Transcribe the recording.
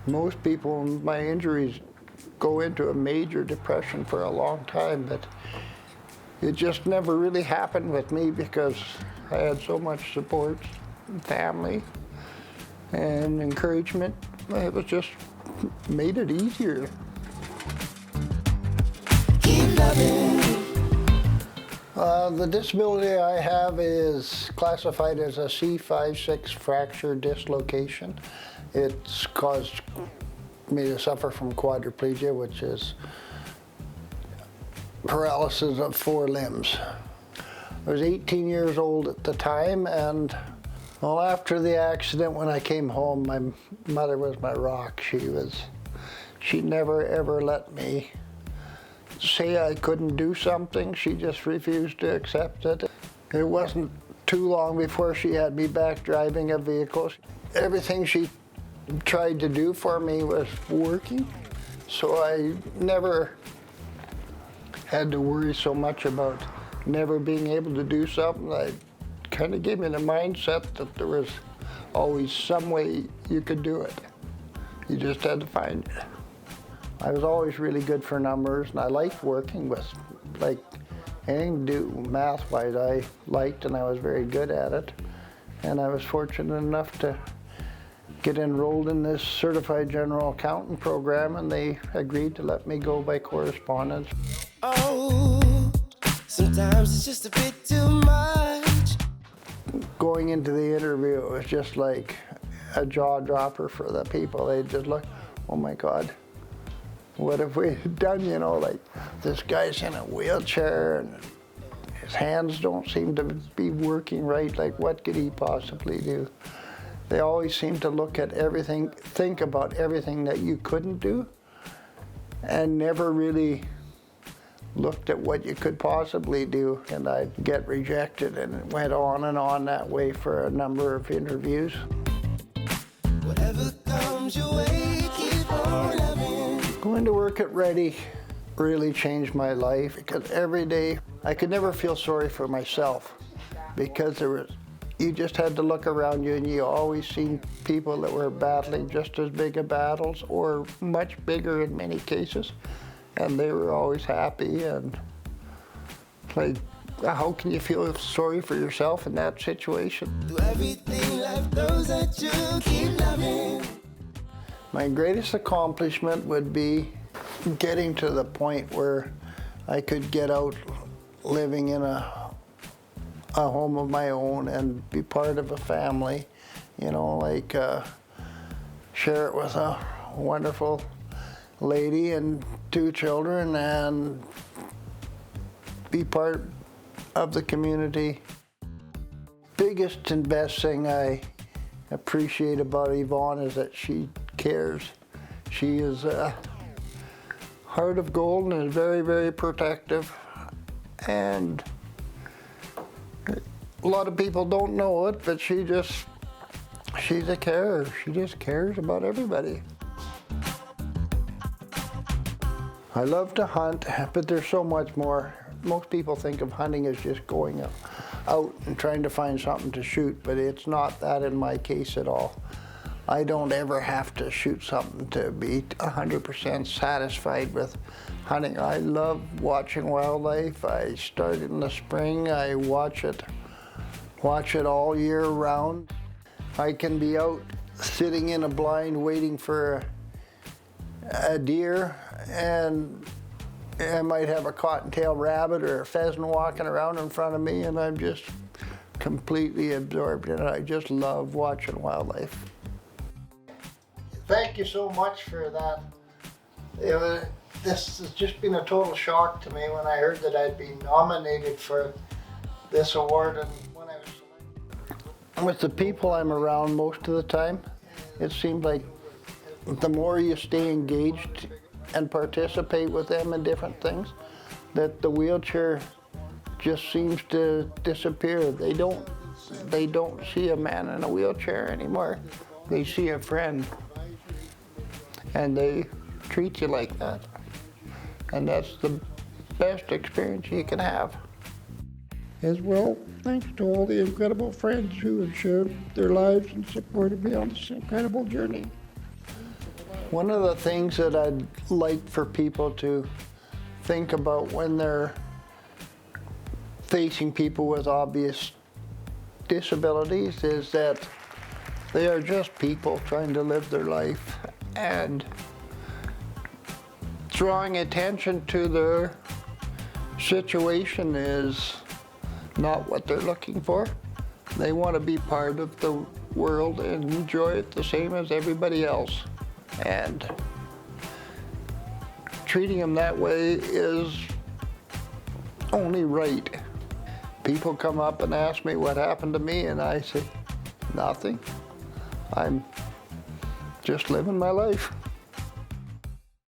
Most people with my injuries go into a major depression for a long time, but it just never really happened with me because I had so much support, family, and encouragement. It was just made it easier. The disability I have is classified as a C5-6 fracture dislocation. It's caused me to suffer from quadriplegia, which is paralysis of 4 limbs. I was 18 years old at the time, and well, after the accident, when I came home, my mother was my rock. She never ever let me say I couldn't do something. She just refused to accept it. It wasn't too long before she had me back driving a vehicle. Everything she tried to do for me was working, so I never had to worry so much about never being able to do something. It kind of gave me the mindset that there was always some way you could do it. You just had to find it. I was always really good for numbers, and I liked working with, like, anything to do math-wise I liked, and I was very good at it. And I was fortunate enough to get enrolled in this certified general accountant program, and they agreed to let me go by correspondence. Oh, sometimes it's just a bit too much. Going into the interview, it was just like a jaw dropper for the people. They just look, oh my God, what have we done? You know, like, this guy's in a wheelchair and his hands don't seem to be working right. Like, what could he possibly do? They always seem to look at everything, think about everything that you couldn't do, and never really looked at what you could possibly do. And I'd get rejected, and it went on that way for a number of interviews. Whatever comes your way, keep on loving. Going to work at Ready really changed my life, because every day I could never feel sorry for myself, because you just had to look around you and you always seen people that were battling just as big a battles, or much bigger in many cases, and they were always happy. And like, how can you feel sorry for yourself in that situation? Do everything life throws at you, keep loving. My greatest accomplishment would be getting to the point where I could get out living in a home of my own and be part of a family, you know, like share it with a wonderful lady and 2 children, and be part of the community. Biggest and best thing I appreciate about Yvonne is that she cares. She is a heart of gold and is very, very protective. And a lot of people don't know it, but she's a carer. She just cares about everybody. I love to hunt, but there's so much more. Most people think of hunting as just going out and trying to find something to shoot, but it's not that in my case at all. I don't ever have to shoot something to be 100% satisfied with hunting. I love watching wildlife. I start in the spring. I watch it all year round. I can be out sitting in a blind waiting for a deer, and I might have a cottontail rabbit or a pheasant walking around in front of me, and I'm just completely absorbed in it. I just love watching wildlife. Thank you so much for that. This has just been a total shock to me when I heard that I'd been nominated for this award. And when I was selected, with the people I'm around most of the time, it seems like the more you stay engaged and participate with them in different things, that the wheelchair just seems to disappear. They don't see a man in a wheelchair anymore. They see a friend, and they treat you like that. And that's the best experience you can have. As well, thanks to all the incredible friends who have shared their lives and supported me on this incredible journey. One of the things that I'd like for people to think about when they're facing people with obvious disabilities is that they are just people trying to live their life, and drawing attention to their situation is not what they're looking for. They want to be part of the world and enjoy it the same as everybody else. And treating them that way is only right. People come up and ask me what happened to me, and I say, nothing. I'm just living my life.